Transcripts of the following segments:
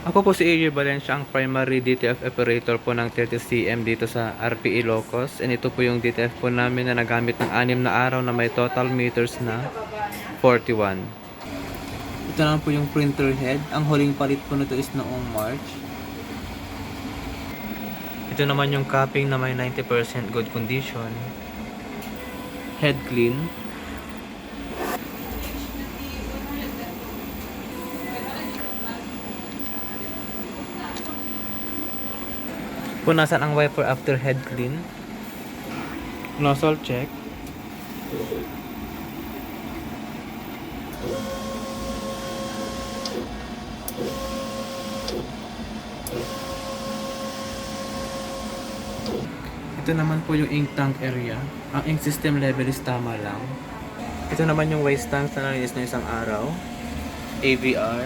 Ako po si AJ Valencia, ang primary DTF operator po ng 30cm dito sa RP Ilocos. And ito po yung DTF po namin na nagamit ng 6 na araw na may total meters na 41. Ito naman po yung printer head. Ang huling palit po nito is noong March. Ito naman yung capping na may 90% good condition. Head clean. Punasan ang wiper after head clean. Nozzle check. Ito naman po yung ink tank area. Ang ink system level is tama lang. Ito naman yung waste tank na nalinis na isang araw. AVR.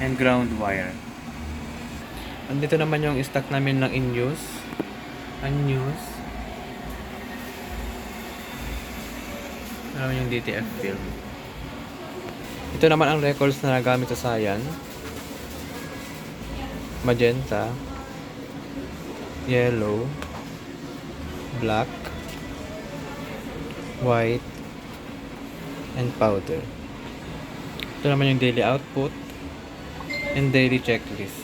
And ground wire. Andito naman yung stock namin ng in-use. Unused. Naman yung DTF film. Ito naman ang records na nagamit sa Cyan. Magenta. Yellow. Black. White. And powder. Ito naman yung daily output and daily checklist.